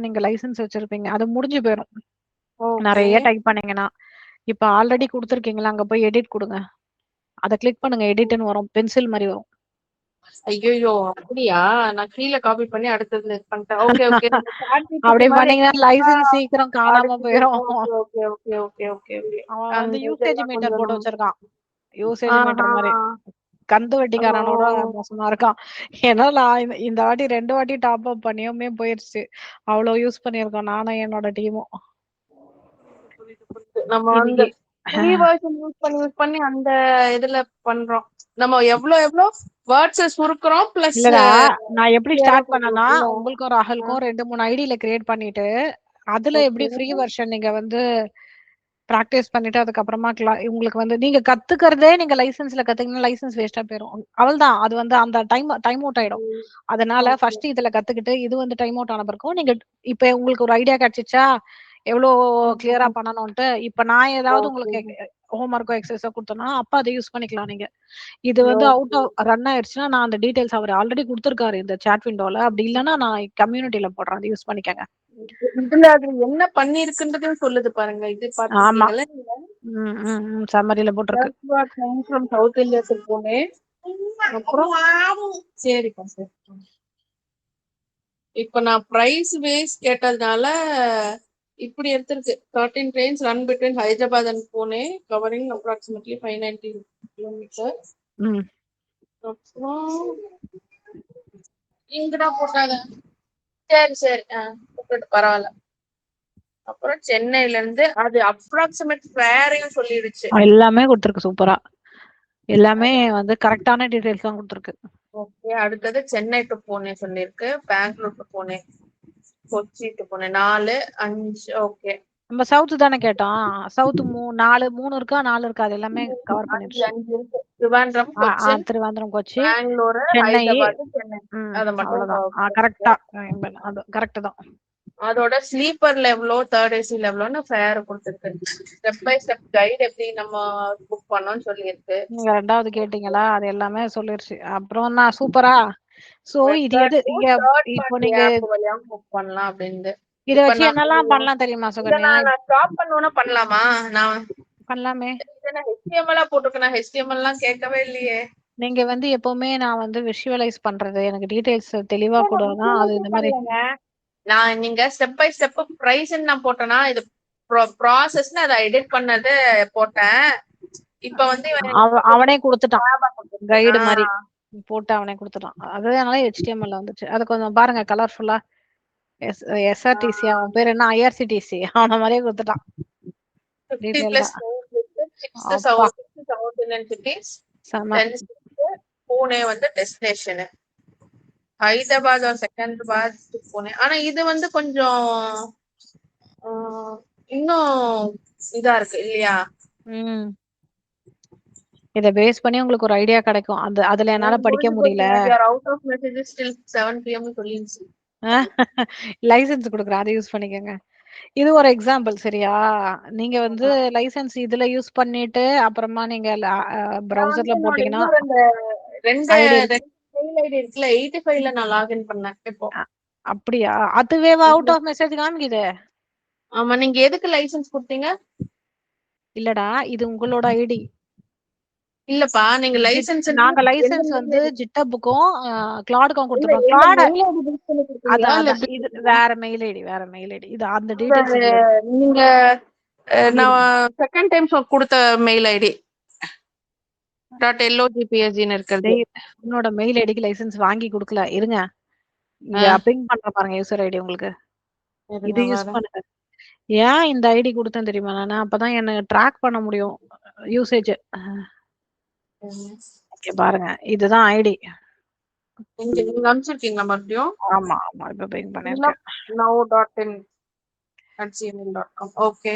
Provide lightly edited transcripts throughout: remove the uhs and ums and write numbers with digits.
நீங்க லைசென்ஸ் வச்சிருப்பீங்க. அது முடிஞ்சு போயிரும். ஓகே. நெறைய டைப் பண்ணீங்கன்னா. இப்ப ஆல்ரெடி குடுத்துருக்கீங்கல்ல, அங்க போய் எடிட் குடுங்க. அத கிளிக் பண்ணுங்க. எடிட்ன்னு வரும். பென்சில் மாரி வரும். ஐயையோ! அப்படியா? நான் கீழ காப்பி பண்ணி அடுத்ததுல இது பண்ணிட்டேன். Okay, okay. நீங்க ChatGPT அப்படி மாரி பண்ணீங்கன்னா எக்ஸாக்ட்டா லைசென்ஸ் சீக்கிரம் காணாம அடுத்தது போயிரும். Okay, okay, okay, okay, okay, okay. அவன் வந்து அந்த யூசேஜ் இதெல்லாம் மீட்டர் கொஞ்சம் போட்டு வச்சிருக்கான். யூசேஜ் மீட்டர் ஆஹா. மாரி. கந்து ஓ! வட்டிக்காரனோட மோசமா இருக்கான். ஏன்னா நான் இந்த வாட்டி 2 வாட்டி டாப் அப் பண்ணியுமே போயிருச்சு. அவ்ளோ யூஸ் பண்ணியிருக்கோம் நானும் என்னோட டீமும். புரியுது, புரியுது. நம்ம அந்த இன்னைக்கு ஃப்ரீ வெர்ஷன் யூஸ் பண்ணி அந்த இதுல பண்றோம். நம்ம எவ்ளோ வேர்ட்ஸ சுருக்குறோம் பிளஸ் இல்லடா, நான் எப்படி கிளியரா ஸ்டார்ட் பண்றோம். பண்ணேன்னா, இல்ல. உங்களுக்கும் ஆ. ராகுலுக்கும் 2, 3 ஐடியில கிரியேட் பண்ணிட்டு, அதுல எப்படி ஓகே. ஃப்ரீ வெர்ஷன் நீங்க வந்து பிராக்டிஸ் பண்ணிட்டு அதுக்கப்புறமா உங்களுக்கு வந்து நீங்க கத்துக்கிறதே நீங்க லைசென்ஸ்ல கத்துக்கினா லைசென்ஸ் வேஸ்டா போயிரும். அவள்தான். அது வந்து அந்த டைம் அவுட் ஆயிடும். ம். அதனால ஓகே. ஃபர்ஸ்ட் இதுல கத்துக்கிட்டு இது வந்து டைம் அவுட் ஆன பிறகும் நீங்க இப்ப உங்களுக்கு ஒரு ஐடியா கிடைச்சிச்சா எவ்வளோ கிளியரா ம். பண்ணணும்ட்டு இப்ப நான் ஏதாவது ஓகே. உங்களுக்கு ஹோம் ஒர்க்கோ எக்ஸசைஸோ கொடுத்தேன்னா அப்ப அதை யூஸ் பண்ணிக்கலாம் நீங்க. இது வந்து அவுட் ஓகே. ஆஃப் ரன் ஆயிருச்சுன்னா நான் அந்த டீடைல்ஸ் அவர் ஆல்ரெடி கொடுத்துருக்காரு இந்த சாட் விண்டோல. அப்படி இல்லைன்னா நான் கம்யூனிட்டில போடுறேன். அதை யூஸ் பண்ணிக்கங்க. இதுல அது என்ன பண்ணிருக்குன்றதும் சொல்லுது பாருங்க. இது ஆமா. பாத்துருக்கீங்கல்ல நீங்க? சம்மரியில போட்டிருக்கு. Just got home from South India போனேன். அப்புறம் சரிப்பா சரி. இப்ப நான் பிரைஸ் வேஸ் கேட்டதுனால இப்படி எடுத்திருக்கு. 13 trains run between Hyderabad and Pune covering approximately 590 kilometers. ம். அப்புறம் இங்கதான் போட்டாங்க. சரி சரி போட்டுட்டு பரவாயில்ல. அப்புறம் சென்னையில இருந்து அது அப்ராக்சிமேட் ஃபேரையும் சொல்லிடுச்சு. எல்லாமே கொடுத்துருக்கு சூப்பரா. எல்லாமே வந்து கரெக்டான டீடைல்ஸ் தான் கொடுத்துருக்கு. ஓகே. அடுத்தது சென்னை டு புனே சொல்லிருக்கு. Bangalore to Pune, Kochi to Pune 4, 5. Okay. நம்ம சவுத் தானே கேட்டோம். சவுத் 3 இருக்கா 4 இருக்கா அது எல்லாமே கவர் 5 பண்ணிடுச்சு. இருக்கு. திருவாண்டம், கொச்சின், திருவாந்திரம், கொச்சி, பெங்களூரு, சென்னை. ஹைதராபாத், சென்னை. அத மட்டும் அவ்வளவுதான். cover கரெக்டா. பண்ணிருக்கு. அது கரெக்ட் தான். அதோட ஸ்லீப்பர் லெவலோ தேர்ட் ஏசி லெவலோன்னு ஃபேர் கொடுத்துருக்கு. ஸ்டெப் பை ஸ்டெப் கைடு எப்படி நம்ம புக் பண்ணோம்னு சொல்லியிருக்கு. நீங்க 2வது கேட்டீங்களா அது எல்லாமே சொல்லிருச்சு. அப்புறம் நான் சூப்பரா. சோ இது எது வெப்சைட் இங்க தேர்ட் இப்போ பார்ட்டி நீங்க ஆப் வழியா புக் பண்ணலாம் அப்படின்னு. இத இப்ப வச்சு நான் என்னெல்லாம் பண்ணலாம் தெரியுமா இத சுகன்யா? நான் ஸ்டாப் பண்ணனும்னா பண்ணலாமா? நான் பண்ணலாமே. இத HTML போட்டுருக்கேன். HTML எல்லாம் கேட்கவே இல்லையே. நீங்க வந்து எப்பவுமே நான் வந்து விஷுவலைஸ் பண்றது எனக்கு டீடைல்ஸ் தெளிவா கூடனா அது இந்த மாதிரி நான் நீங்க ஸ்டெப் பை ஸ்டெப் பிரைஸ் நான் போட்டேனா இது ப்ராசஸ்னு அதை எடிட் பண்ணது போட்டேன். இப்ப வந்து அவனே கொடுத்துட்டான் கைடு மாதிரி ஆஹ் போட்டு அவனே கொடுத்துட்டான். அதனால HTML வந்துச்சு. அது கொஞ்சம் பாருங்க கலர்ஃபுல்லா. SRTC அவன் பேர் என்ன IRCTC அவன மாதிரியே கொடுத்துட்டான் 50 டீடைல்டா. plus 6 அப்பா South Indian cities, செம. 10 பூனே வந்து டெஸ்டினேஷன். ஹைதராபாத் ஒரு செகண்டாபாத் பூனே. ஆனா இது வந்து கொஞ்சம் இன்னும் இதா இருக்கு இல்லையா? இத பேஸ் பண்ணி உங்களுக்கு ஒரு ஐடியா கிடைக்கும். அதுல என்னால படிக்க முடிஞ்சு முடியல. போச்சு. we are out of messages till 7 PM சொல்லிருச்சு. Licence குடுக்குறேன். அதை யூஸ் பண்ணிக்கோங்க. இது ஒரு எக்ஸாம்பிள் சரியா? நீங்க வந்து லைசென்ஸ் இதுல யூஸ் பண்ணிட்டு அப்புறமா நீங்க நான் வந்து ப்ரௌசர்ல என்னோட போட்டீங்கன்னா இன்னொரு அந்த ரெண்டு ஐடி மெயில் ஐடி இருக்குல்ல 85ல நான் லாகின் பண்ணேன் இப்போ. அப்படியா? அதுவே அவுட் ஆஃப் மெசேஜ் காமிக்குது. ஆமா. நீங்க எதுக்கு லைசென்ஸ் கொடுத்தீங்க? இல்லடா இது உங்களோட ஐடி இல்லப்பா நீங்க லைசென்ஸ் நாங்க லைசென்ஸ் வந்து ஜிட்டப்புக்கும் கிளாடுக்கும் இல்ல கொடுத்துருக்கோம். எந்த கிளாட மெயில் ஐடி பில் பண்ணி கொடுத்தீங்களா இல்ல அதான் எப்படி இது கொடுத்தீங்க? வேற மெயில் ஐடி வேற மெயில் ஐடி. இது அந்த டீடைல்ஸ் இதுல நீங்க நான் செகண்ட் டைம் கொடுத்த மெயில் ஐடி .logpsgன்னு இருக்கிறது. உன்னோட மெயில் ஐடிக்கு லைசென்ஸ் வாங்கி கொடுக்கல. இருங்க இங்க பிங் பண்ற பாருங்க யூசர் ஐடி உங்களுக்கு. இது யூஸ் பண்ணுங்க. ஏன் இந்த ஐடி கொடுத்தேன் தெரியுமா? நானு அப்பதான் என்ன ட்ராக் பண்ண முடியும் யூசேஜ். ஓகே பாருங்க இதுதான் ஐடி. நீங்க அனுப்பிச்சிருக்கீங்களா மறுபடியும்? ஆமா ஆமா இப்ப பிங் பண்ணிருக்கேன். now.in@gmail.com. ஓகே.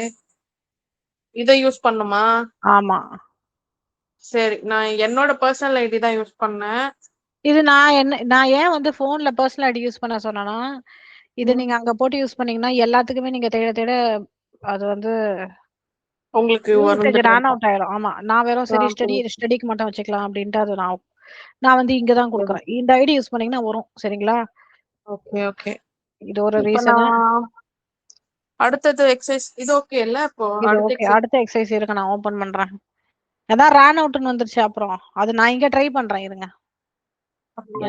இதை யூஸ் பண்ணுமா? ஆமா. சரி நான் என்னோட பர்சனல் ஐடி தான் யூஸ் பண்ணேன். இது நான் ஏன் வந்து போன்ல பர்சனல் ஐடி யூஸ் பண்ண சொன்னா இது நீங்க அங்க போட்டு யூஸ் பண்ணீங்கன்னா எல்லாத்துக்குமே நீங்க தேட தேட அது வந்து உங்களுக்கு ரன் அவுட் ஆயிடும். ஆமா நான் வெறும் சரி ஸ்டடிக்கு மட்டும் வச்சுக்கலாம் அப்படின்ட்டு அது நான் வந்து இங்கதான் கொடுக்குறேன். இந்த ஐடி யூஸ் பண்ணீங்கன்னா வரும் சரிங்களா? Okay okay. இது ஒரு இப்ப ரீசன். நான் அடுத்தது எக்ஸசைஸ் இது ஓகே இல்ல? இப்போ இது அடுத்த ஓகே. எக்ஸசைஸ் அடுத்த எக்ஸசைஸ் இருக்கு, நான் ஓபன் பண்றேன். அதான் ரன் அவுட்னு வந்துருச்சு. அப்புறம் அது நான் இங்க ட்ரை பண்றேன், இருங்க.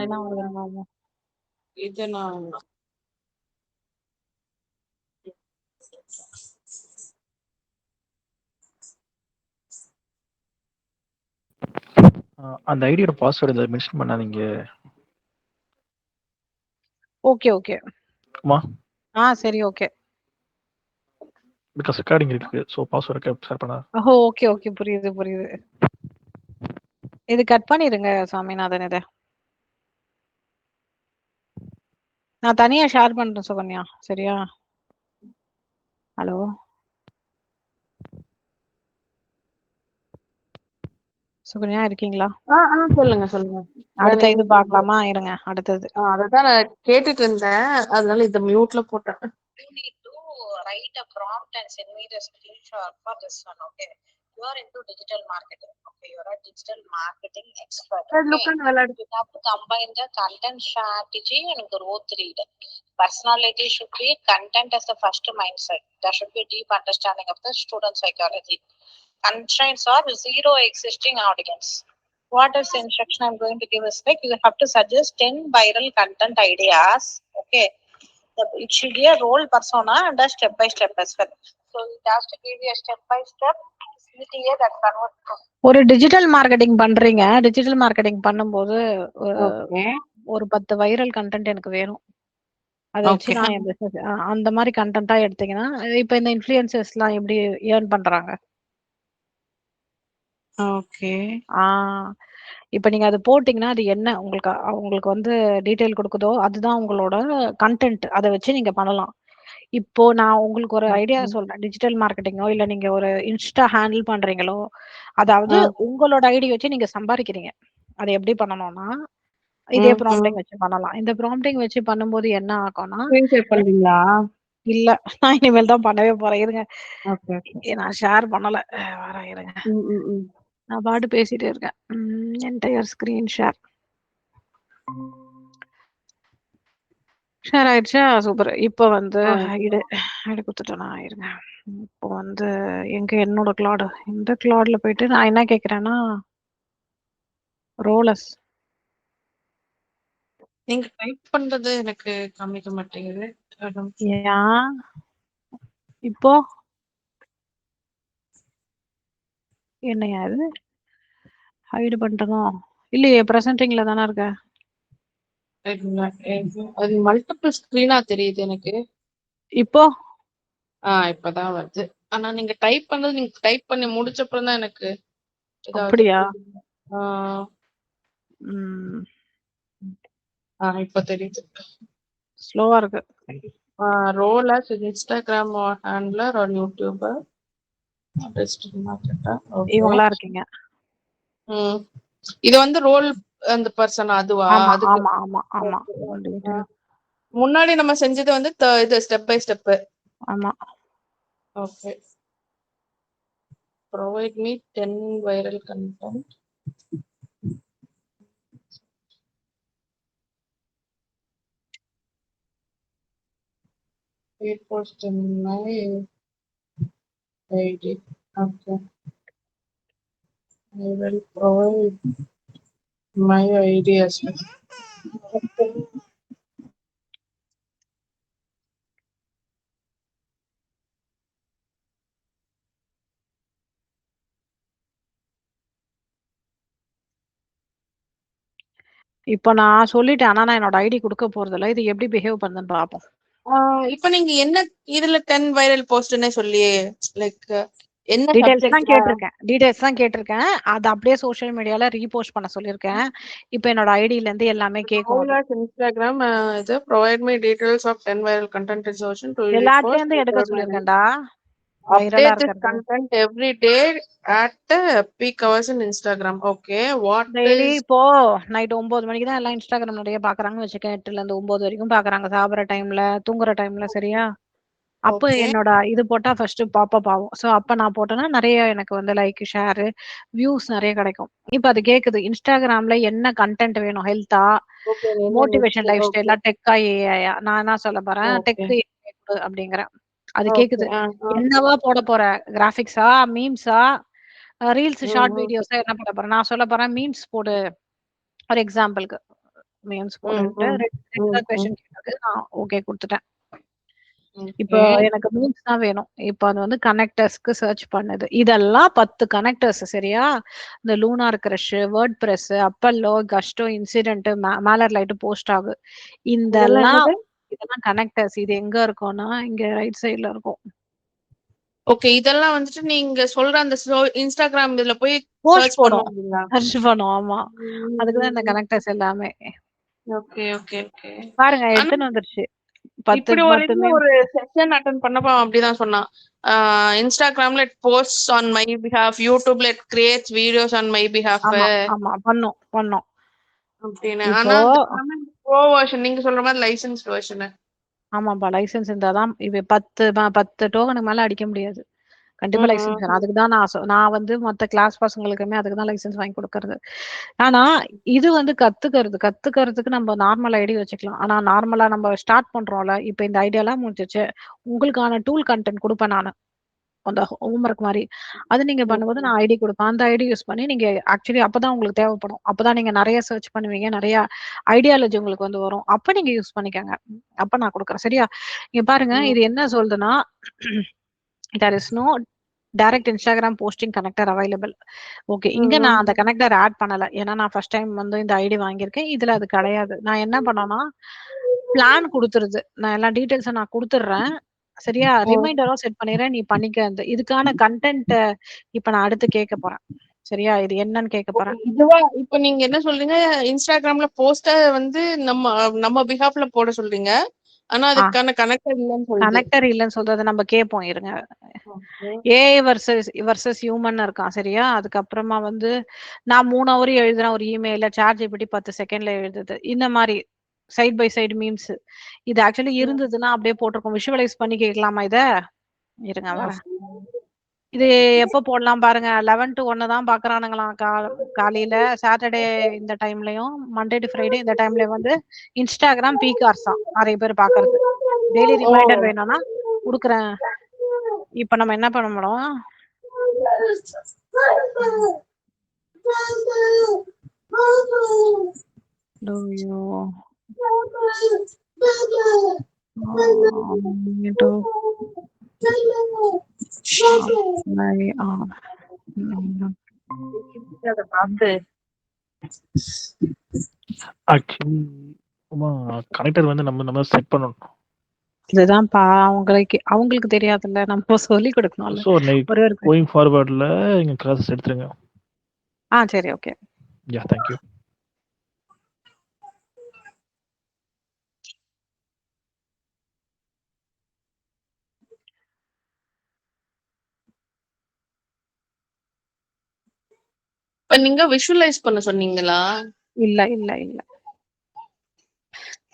என்ன வருது? இது நான் அந்த ஐடியோட பாஸ்வேர்டு மென்ஷன் பண்ணாதீங்க. Okay okay. அம்மா சரி ஓகே. பிகாஸ் ரெக்கார்டிங் இருக்கு, ஸோ பாஸ்வேர்டு ஷேர் பண்ண. ஓகே ஓகே, புரியுது புரியுது. இது கட் பண்ணிருங்க சாமிநாதன். இதை நான் தனியா ஷேர் பண்றேன் சுகன்யா, சரியா? ஹலோ சுகன்யா, இருக்கீங்களா? சொல்லுங்க சொல்லுங்க. அடுத்த இது பார்க்கலாமா? இருங்க, அடுத்தது. அததான் நான் கேட்டுட்டு இருந்தேன், அதனால இத மியூட்ல போட்டேன். You need to write a prompt and send me the screenshot for this one, okay? You are into digital marketing, okay? You are a digital marketing expert, okay? You have to combine the content strategy and growth read. Personality should be content as the first mindset. There should be deep understanding of the student psychology. Constraints are zero existing audience. What is the instruction I'm going to give is like, you have to suggest 10 viral content ideas, okay? It should be a role persona and a step by step as well. So it has to give you a step by step CTA that converts. ஒரு digital marketing பண்றீங்க. Digital marketing பண்ணும்போது ஒரு 10 viral content எனக்கு வேணும். அதை வச்சு நான் என் business அந்த மாதிரி கண்டென்ட்டா எடுத்தீங்கன்னா, இப்ப இந்த இன்ஃப்ளூயன்சர்ஸ்லாம் எப்படி ஏர்ன் பண்றாங்க? ஓகே. இப்ப நீங்க அது போட்டீங்கன்னா, அது என்ன உங்களுக்கு வந்து டீடைல் கொடுக்குதோ அதுதான் உங்களோட கண்டென்ட். அதை வச்சு நீங்க பண்ணலாம். இப்போ நான் உங்களுக்கு ஒரு ஐடியா சொல்றேன். டிஜிட்டல் மார்க்கெட்டிங்கோ இல்ல நீங்க ஒரு இன்ஸ்டா ஹேண்டில் பண்றீங்களோ, அதாவது உங்களோட ஐடி வச்சு நீங்க சம்பாதிக்கிறீங்க. அதை எப்படி பண்ணணும்னா, இதே ப்ராம்ப்டிங் வச்சு பண்ணலாம். இந்த ப்ராம்ப்டிங் வச்சு பண்ணும்போது என்ன ஆகும்னா, பண்றீங்களா? இல்ல நான் இனிமேல் தான் பண்ணவே போறேன். இருங்க, நான் ஷேர் பண்ணல. வரேன், இருங்க. நான் பாட்டு பேசிட்டே இருக்கேன். என்டையர் ஸ்கிரீன் ஷேர் ஆயிடுச்சா? சூப்பர். இப்போ வந்து ஐடி கொடுத்துட்டேனா? இருங்க. இப்போ வந்து என்னோட கிளாட், இந்த கிளாட்ல போயிட்டு நான் என்ன கேக்குறேன்னா, ரோலஸ் நீங்க டைப் பண்றது எனக்கு காமிக்க மாட்டேங்குது. இப்போ என்னையா இது ஹைட் பண்ணிட்டோம்? இல்லையே, பிரசன்டிங்ல தானே இருக்க. அது மல்டிபிள் ஸ்கிரீனா தெரியுது எனக்கு. இப்போ இப்பதான் வருது. ஆனா நீங்க டைப் பண்ணி முடிச்ச அப்புறம் தான் எனக்கு அப்படியா? இப்ப தெரியுது. ஸ்லோவா இருக்கு. Role as Instagram handler or YouTuber. இவங்களா இருக்கீங்க. இது வந்து ரோல் அந்த பர்சன் அதுவா? ஆமா ஆமா ஆமா. முன்னாடி நம்ம செஞ்சது வந்து இது ஸ்டெப் பை ஸ்டெப். ஆமா. Okay. Provide me 10 viral content. Post in my ID. Okay. I will provide my ID as well. Okay. இப்போ நான் சொல்லிட்டேன், ஆனா நான் என்னோட ஐடி கொடுக்க போறது இல்ல. இது எப்படி பிஹேவ் பண்ணுதுன்னு பாப்போம். இப்போ நீங்க என்ன இதுல 10 வைரல் போஸ்ட்னே சொல்லி லைக் என்ன டீடைல்ஸ் தான் கேட்டிருக்கேன். அது அப்படியே சோஷியல் மீடியால ரீபோஸ்ட் பண்ண சொல்லிருக்கேன். இப்போ என்னோட ஐடில இருந்து எல்லாமே கேக்கும். Instagram இது provide me details of 10 viral content insertion to எல்லாத்துல இருந்து எடுக்க சொல்லிருக்கேன்டா. வைரலா update this content every day at peak hours in Instagram. Okay, what daily is இப்போ நைட் 9 மணிக்கு தான் எல்லாம் இன்ஸ்டாகிராம் நிறைய பாக்குறாங்கன்னு வச்சுக்கேன். 8ல இருந்து 9 வரைக்கும் பாக்குறாங்க, சாப்பிடுற டைம்ல, தூங்குற டைம்ல. சரியா? அப்ப ஓகே. என்னோட இது போட்டா ஃபர்ஸ்ட் பாப்பப் ஆகும். சோ அப்ப நான் போட்டேன்னா நெறைய எனக்கு வந்து லைக், ஷேர், வியூஸ் நெறைய கிடைக்கும். இப்ப அது கேக்குது Instagramல என்ன கன்டென்ட் வேணும்? ஹெல்த்தா, ஓகே. என்ன மோட்டிவேஷன் நெக்ஸ்ட்? Life okay. ஸ்டைலா, டெக்கா, ஏஐயா? நான் என்ன சொல்ல போறேன்? ஓகே. டெக் குடு அப்படிங்கிறேன். அது ஓகே. கேக்குது. ஆ. என்னவா போட போற? கிராபிக்ஸா? மீம்ஸா? ரீல்ஸ், ம். ஷார்ட் ம். வீடியோஸா என்ன பண்ண போற? நான் சொல்ல போறேன் மீம்ஸ் போடு. ஒரு எக்ஸாம்பிள்க்கு. மீம்ஸ் ம். போடுன்ட்டு ம். ம். ரெகுலர் ம். கொஸ்டின் கேட்டது. நான் ஓகே குடுத்துட்டேன். இப்போ ஓகே. எனக்கு மீம்ஸ் தான் வேணும். இப்போ அது வந்து கனெக்டர்ஸ்க்கு சர்ச் பண்ணுது. இதெல்லாம் 10 கனெக்டர்ஸ் சரியா? இந்த LunarCrush, WordPress, Apollo, Gusto, incident, MailerLite, post ஆகு. இதெல்லாம் இதெல்லாம் என்னது? இதெல்லாம் கனெக்டர்ஸ். இது எங்க இருக்கும்னா, இங்க ரைட் சைடுல இருக்கும். ஓகே. இதெல்லாம் வந்துட்டு நீங்க சொல்ற அந்த Instagram இதுல போய் போஸ்ட் சர்ச் போடும். பண்ணும் அப்படிங்களா? சர்ச் பண்ணும். ஆமா. ம். அதுக்கு தான் ம். இந்த ம். கனெக்டர்ஸ் எல்லாமே. ஓகே. ஓகே. ஓகே. பாருங்க ஆனா எடுத்துன்னு வந்துருச்சு. 10 இப்படி ஒரு 10 இதுல மீம்ஸ். ஒரு செஷன் அட்டெண்ட் பண்ணப்போ அவன் அப்படிதான் சொன்னான். இன்ஸ்டாகிராம்ல it post on my behalf, யூடியூப்ல it creates videos on my behalf ஆமா, ஆமா. பண்ணோம், பண்ணோம். அப்படின்னு. இப்போ ஆனா அது எல்லாமே ப்ரோ வெர்ஷன், நீங்க சொல்ற மாதிரி லைசன்ஸ் வெர்ஷன். ஆமாப்பா லைசென்ஸ் இருந்தா தான் 10 டோக்கனுக்கு மேல அடிக்க முடியாது. கண்டிப்பா லைசென்ஸ் வேணும். ம். அதுக்கு தான் நான் வந்து மத்த கிளாஸ் பசங்களுக்குமே அதுக்கு தான் லைசென்ஸ் வாங்கி குடுக்குறது. ஆனா, இது வந்து கத்துக்கிறதுக்கு நம்ம நார்மல் ஐடி வச்சுக்கலாம். ஆனா நார்மலா நம்ம ஸ்டார்ட் பண்றோம்ல, இப்ப இந்த ஐடியாலாம் முடிஞ்சிச்சு. உங்களுக்கான டூல் கன்டென்ட் குடுப்பேன் நானு. அந்த ஹோம்வொர்க் மாரி. அது நீங்க பண்ணும்போது ஓகே. நான் ஐடி குடுப்பேன். அந்த ஐடி யூஸ் பண்ணி நீங்க ஆக்சுவலி அப்பதான் உங்களுக்கு தேவைப்படும். அப்பதான் நீங்க நெறைய சர்ச் பண்ணுவீங்க. நெறைய ஐடியாலஜி உங்களுக்கு வந்து வரும். அப்ப நீங்க யூஸ் பண்ணிக்கங்க. அப்ப நான் குடுக்குறேன். சரியா? இங்க பாருங்க ம். இது என்ன சொல்லுதுன்னா, there is no direct Instagram posting connector available. Okay. இங்க ம். நான் அந்த கனெக்டர் ஆட் பண்ணல. ஏன்னா நான் ஃபர்ஸ்ட் டைம் வந்து இந்த ஐடி வாங்கியிருக்கேன். இதுல அது கிடையாது. நான் என்ன பண்ணேன்னா, பிளான் குடுத்துருது. நான் எல்லா டீட்டெயில்ஸும் நான் குடுத்துடுறேன். சரியா? ம். ரிமைண்டரும் செட் பண்ணிடுறேன். நீ பண்ணிக்க. இதுக்கான கன்டென்ட்ட இப்ப நான் அடுத்து கேட்க போறேன். சரியா? இது என்னன்னு கேட்க ஓகே. போறேன். இதுவா இப்ப நீங்க என்ன சொல்றீங்க? இன்ஸ்டாகிராம்ல போஸ்ட வந்து நம்ம நம்ம பிஹாஃப்ல போட சொல்றீங்க. ஆனா ஆ அதுக்கான கனெக்டர் இல்லன்னு சொல்லுது. கனெக்டர் இல்லன்னு சொல்றத நம்ம கேட்போம் இருங்க. ஓகே. ஏஐ வர்சஸ் ஹியூமன் இருக்கான். சரியா? அதுக்கப்புறமா வந்து நான் 3 ஹவர் எழுதுறேன் ஒரு இமெயில ChatGPT 10 செகண்ட்ல எழுதுது. இந்த மாரி சைட் பை சைடு மீம்ஸ். இது ஆக்சுவலி ம். இருந்ததுன்னா அப்படியே போட்டிருக்கும். விஷுவலைஸ் பண்ணி கேட்கலாமா இத? இருங்க வரேன். இது எப்ப போடலாம் பாருங்க. 11 to 1 தான் பார்க்குறானுங்களாம். காலையில சாட்டர்டே இந்த டைம்லயும், மண்டே டு ஃப்ரைடே இந்த டைம்லயும் வந்து Instagram பீக் ஹார்ஸாம் நெறைய பேர் பார்க்கறது. டெய்லி ஓ! ரிமைண்டர் வேணும்னா குடுக்குறேன். இப்ப நம்ம என்ன பண்ண போறோம்? Do you need to apply on அத பார்த்து ஆக்சுவலி ஆமா கனெக்டர் வந்து நம்ம நம்ம செட் பண்ணணும். இதுதான்ப்பா அவங்களுக்கு தெரியாதுல்ல. நம்ம சொல்லிக் குடுக்கணும்ல. ஸோ லைக் ஒரே ஒரு கோயிங் ஃபார்வர்ட்ல எங்க கிளாஸஸ் எடுத்துருங்க. சரி ஓகே. Yeah thank you. இப்ப நீங்க விஷுவலைஸ் பண்ண சொன்னீங்களா? இல்ல, இல்ல, இல்ல.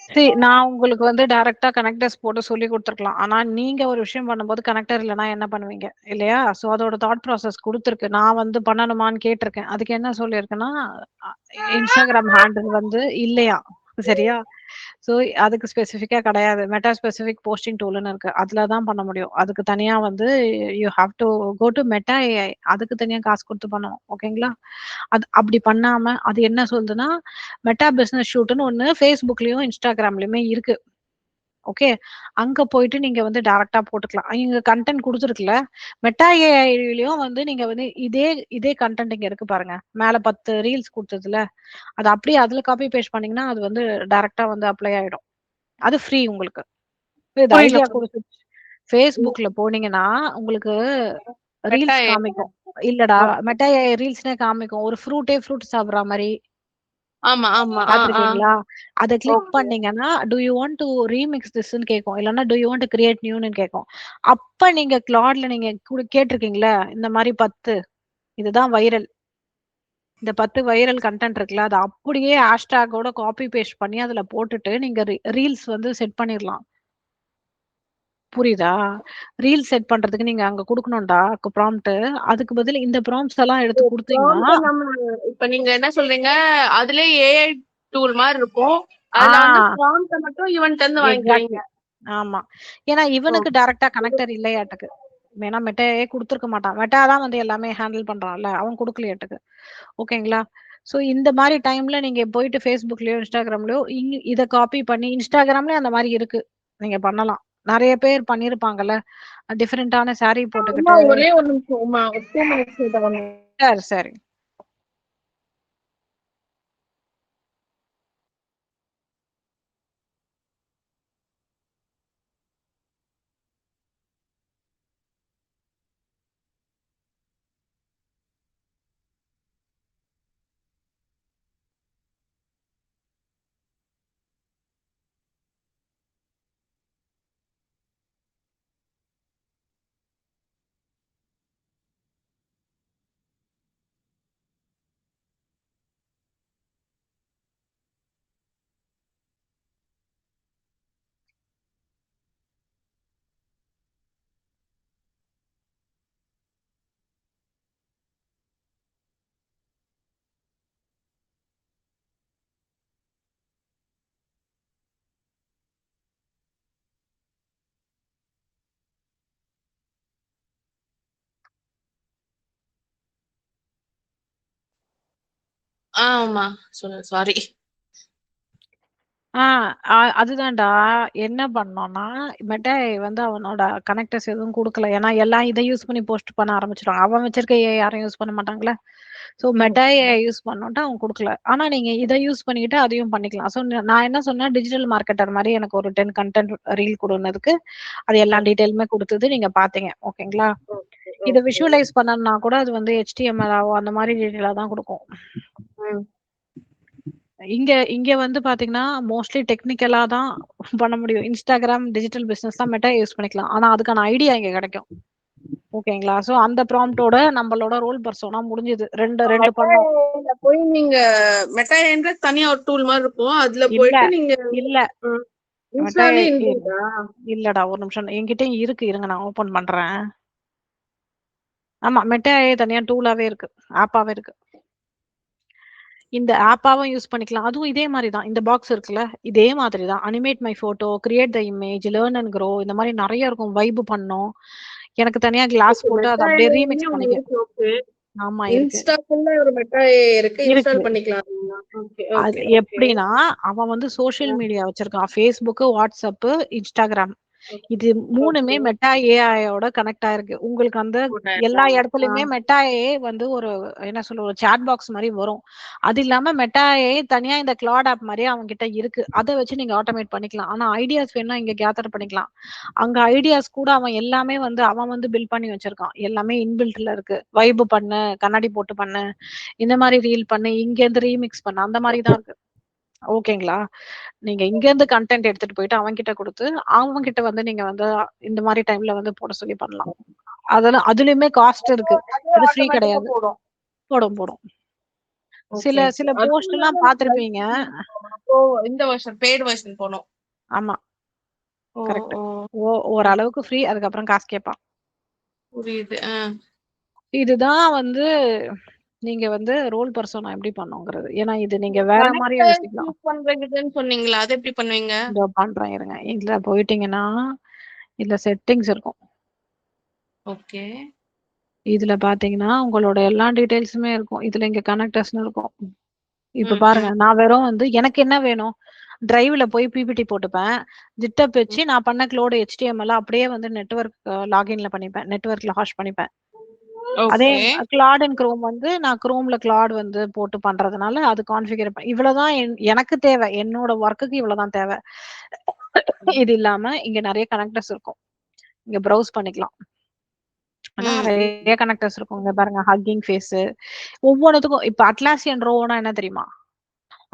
சரி நான் உங்களுக்கு வந்து டைரக்ட்டா கனெக்டர்ஸ் போட்டு சொல்லிக் குடுத்துருக்கலாம். ஆனா நீங்க ஒரு விஷயம் பண்ணும்போது கனெக்டர் இல்லன்னா என்ன பண்ணுவீங்க? இல்லையா? சோ அதோட தாட் ப்ராசஸ் குடுத்துருக்கு. நான் வந்து பண்ணணுமான்னு கேட்டிருக்கேன். அதுக்கு என்ன சொல்லியிருக்குன்னா, அ Instagram ஹேண்டில் வந்து இல்லையாம். சரியா? சோ அதுக்கு ஸ்பெசிஃபிக்கா கிடையாது. மெட்டா ஸ்பெசிஃபிக் போஸ்டிங் டூல்ன்னு இருக்கு. அதுல தான் பண்ண முடியும். அதுக்கு தனியா வந்து you have to go to Meta AI. அதுக்கு தனியா காசு குடுத்து பண்ணணும். ஓகேங்களா? அது அப்படி பண்ணாம அது என்ன சொல்லுதுன்னா, மெட்டா பிசினஸ் ஷூட்ன்னு ஒண்ணு Facebookலயும், Instagramலயுமே இருக்கு. ஓகே. அங்க போயிட்டு நீங்க வந்து டைரக்ட்டா போட்டுக்கலாம். இங்க கன்டென்ட் குடுத்துருக்குல்ல. மெட்டா ஏஐலயும் வந்து நீங்க வந்து இதே இதே கன்டென்ட் இங்க இருக்கு பாருங்க. மேல 10 ரீல்ஸ் குடுத்ததுல. அத அப்படியே அதுல காப்பி பேஸ்ட் பண்ணீங்கன்னா, அது வந்து டைரக்ட்டா வந்து அப்ளை ஆயிடும். அது ஃப்ரீ உங்களுக்கு. இது புரியல. ஐடியா குடுத்து Facebookல போனீங்கன்னா, உங்களுக்கு மெட்டா ரீல்ஸ் ஏ. காமிக்கும். இல்லடா ஓகே. மெட்டா ஏஐ ரீல்ஸ்னே காமிக்கும். ஒரு ஃப்ரூட் சாப்பிடுற மாரி. ஆமா, ஆமா. ஆ, ஆ. பார்த்துருக்கீங்களா? அத கிளிக் ஓகே. பண்ணீங்கன்னா, do you want to remix திஸ்ன்னு கேட்கும். இல்லன்னா do you want to create நியூன்னு கேட்கும். அப்ப நீங்க கிளாட்ல நீங்க கேட்டிருக்கீங்கல்ல, இந்த மாரி 10 இதுதான் வைரல். இந்த 10 வைரல் கன்டென்ட் இருக்குல்ல, அத அப்படியே ஹேஷ்டேக்கோட காப்பி பேஸ்ட் பண்ணி அதுல போட்டுட்டு நீங்க ரீல்ஸ் வந்து செட் பண்ணிரலாம். புரியுதா? ரீல் செட் பண்றதுக்கு நீங்க அங்க குடுக்கணும்டா ப்ராம்ப்ட். அதுக்கு பதில் இந்த ப்ராம்ப்ட்ஸ் எல்லாம் எடுத்து குடுத்தீங்கன்னா ப்ராம்ப்ட் நம்ம இப்ப நீங்க என்ன சொல்றீங்க? அதுலயே ஏஐ டூல் மாரி இருக்கும். ஆ அதுல வந்து ப்ராம்ப்ட்ட மட்டும் இவன்ட்ட இருந்து வாங்கிக்கிறீங்க. எக்ஸாக்ட்லி. ஆமா. ஏன்னா இவனுக்கு டைரக்ட்டா கனெக்டர் இல்லையாட்டுக்கு. ஏன்னா மெட்டாவே குடுத்துருக்க மாட்டான். மெட்டா தான் வந்து எல்லாமே ஹேண்டில் பண்றான்ல. அவன் குடுக்கலையாட்டுக்கு. ஓகேங்களா? ஸோ இந்த மாரி டைம்ல நீங்க போயிட்டு Facebookலயோ, Instagramலயோ இத காப்பி பண்ணி Instagramலயும் அந்த மாரி இருக்கு. நீங்க பண்ணலாம். நெறைய பேர் பண்ணியிருப்பாங்கல்ல. டிஃபரண்டான சாரி அம்மா போட்டுக்கிட்டு. ஒரே ஒரு நிமிஷம் உமா. ஒரு 2 மினிட்ஸ் கிட்ட வந்து. சரி, சரி. ஆமா. சொல்லுங்க. சாரி. ஆ அதுதான்டா. என்ன பண்ணோம்னா, மெட்டாய் வந்து அவனோட கனெக்டர்ஸ் எதுவும் குடுக்கல. ஏன்னா எல்லாம் இத யூஸ் பண்ணி போஸ்ட் பண்ண ஆரம்பிச்சுருவாங்க. அவன் வச்சிருக்க ஏஐ யாரும் யூஸ் பண்ண மாட்டாங்கல்ல. ஸோ மெட்டாய் ஏஐ யூஸ் பண்ணோன்ட்டு அவன் குடுக்கல. ஆனா நீங்க இத யூஸ் பண்ணிக்கிட்டு அதையும் பண்ணிக்கலாம். ஸோ நான் என்ன சொன்னேன், டிஜிட்டல் மார்க்கெட்டர் மாரி எனக்கு ஒரு 10 கன்டென்ட் ரீல் குடுன்னதுக்கு, அது எல்லா டீட்டெயிலுமே குடுத்தது நீங்க பார்த்தீங்க. ஓகேங்களா? இத ஓகே. விஷுவலைஸ் பண்ணணும்னா கூட அது வந்து HTML-ஆவோ அந்த மாரி டீட்டெயிலா தான் குடுக்கும். ம். இங்க இங்க வந்து பாத்தீங்கன்னா, மோஸ்ட்லி டெக்னிக்கலா தான் பண்ண முடியும். Instagram டிஜிட்டல் பிசினஸ் தான் மெட்டா யூஸ் பண்ணிக்கலாம். ஆனா அதுக்கான ஐடியா இங்க கிடைக்கும். ஓகேங்களா? சோ அந்த ப்ராம்ப்ட்டோட நம்மளோட ரோல் பெர்சோனா முடிஞ்சது. 2 பண்ணோம். மெட்டால போய் நீங்க மெட்டான்ற தனியா ஒரு டூல் மாரி இருக்கும். அதுல இல்ல, போயிட்டு நீங்க இல்ல. மெட்டா இன்ஸ்டாலே இன்பில்டா? இல்லடா ஒரு நிமிஷம். என்கிட்டயும் இருக்கு. இருங்க நான் ஓப்பன் பண்றேன். ஆமா, மெட்டா தனியா டூலாவே இருக்கு. ஆப்பாவே இருக்கு. இந்த ஆப்பாவும் யூஸ் பண்ணிக்கலாம். அதுவும் இதே மாரி தான். இந்த பாக்ஸ் இருக்குல்ல, இதே மாதிரி தான். Animate my photo, create the image, learn and grow இந்த மாரி நெறைய இருக்கும். வைப் பண்ணோம். எனக்கு தனியா கிளாஸ் ஓகே. போட்டு அத அப்படியே மெட்டாலயே ரீமிக்ஸ் ஒண்ணு பண்ணிக்க. இருக்கு. ஓகே. ஆமா இருக்கு. இன்ஸ்டாக்குள்ள ஒரு மெட்டா இருக்கு. இருக்கு. இன்ஸ்டால் பண்ணிக்கலாம். ஓகே, அது ஓகே, ஓகே. எப்படின்னா, அவன் வந்து சோசியல் மீடியா வச்சிருக்கான். Facebook, WhatsApp, Instagram. இது 3மே ஓகே. மெட்டா ஏஐயோட கனெக்ட் ஆயிருக்கு. உங்களுக்கு அந்த எல்லா இடத்துலயுமே மெட்டா ஏஐ வந்து ஒரு என்ன சொல்ல ஒரு சாட் பாக்ஸ் மாரி வரும். அது இல்லாம மெட்டா ஏஐ தனியா இந்த கிளாட் ஆப் மாரி அவன்கிட்ட இருக்கு. அத வச்சு நீங்க ஆட்டோமேட் பண்ணிக்கலாம். ஆனா ஐடியாஸ் வேணும்னா இங்க கேதர் பண்ணிக்கலாம். அங்க ஐடியாஸ் கூட அவன் எல்லாமே வந்து அவன் வந்து பில்ட் பண்ணி வச்சிருக்கான். எல்லாமே இன்பில்ட்ல இருக்கு. வைப் பண்ணு, கண்ணாடி போட்டு பண்ணு, இந்த மாரி ரீல் பண்ணு, இங்க இருந்து ரீமிக்ஸ் பண்ணு அந்த மாரி தான் இருக்கு. ஓகேங்களா? நீங்க இங்கேருந்து கன்டென்ட் எடுத்துட்டு போயிட்டு அவன்கிட்ட குடுத்து, அவன்கிட்ட வந்து நீங்க வந்து இந்த மாரி டைம்ல வந்து போட சொல்லி பண்ணலாம். அதெல்லாம் அதுலயுமே காஸ்ட் இருக்கு. அதுவே அது ஃப்ரீ ஆட்டோமேட்டிக்கா கிடையாது. போடும். போடும், போடும். ஓகே, சில ஓகே. சில அதுவும் போஸ்ட்லாம் இல்லாம பார்த்திருப்பீங்க. அப்போ இந்த வெர்ஷன் பெய்ட் வெர்ஷன் போணும். ஆமா, ஓ! கரெக்ட். ஓ! ஓரளவுக்கு ஃப்ரீ. அதுக்கப்புறம் காசு கேட்பான். புரியுது. இதுதான் வந்து நீங்க வந்து ரோல் பெர்சோனா எப்படி பண்ணணுங்கிறது. ஏன்னா இது நீங்க வேற மாரியும் கனெக்டர் யோசிக்கலாம். சூஸ் பண்றதுன்னு சொன்னீங்களா? அது எப்படி பண்ணுவீங்க? இதோ பண்றேன் இருங்க. இதுல போயிட்டீங்கன்னா, இதுல செட்டிங்ஸ் இருக்கும். ஓகே. இதுல பார்த்தீங்கன்னா, உங்களோட எல்லா டீட்டெயில்ஸுமே இருக்கும். இதுல இங்க கனெக்டர்ஸ்ன்னு இருக்கும். இப்ப ம், பாருங்க, ம், நான் வெறும் வந்து எனக்கு என்ன வேணும்? டிரைவ்ல போய் பிபிடி போட்டுப்பேன். ஜிட்டப் ம். வச்சு நான் பண்ண க்ளோடு HTML அப்படியே வந்து நெட்வொர்க் லாகின்ல பண்ணிப்பேன். நெட்வொர்க்ல ஹாஷ் பண்ணிப்பேன். அதே ஓகே. கிளாட் இன் குரோம் வந்து நான் குரோம்ல கிளாட் வந்து போட்டு பண்றதுனால அது கான்ஃபிகர் இவ்வளவுதான் எனக்கு தேவை. என்னோட வொர்க்குக்கு இவ்வளவுதான் தேவை. இது இல்லாம இங்க நெறைய கனெக்டர்ஸ் இருக்கும். இங்க ப்ரௌஸ் பண்ணிக்கலாம். ம், ம். நெறைய கனெக்டர்ஸ் இருக்கும். இங்க பாருங்க ஹக்கிங் ஃபேஸு. ஒவ்வொன்னுத்துக்கும் இப்ப அட்லாசியன் ரோனா என்ன தெரியுமா?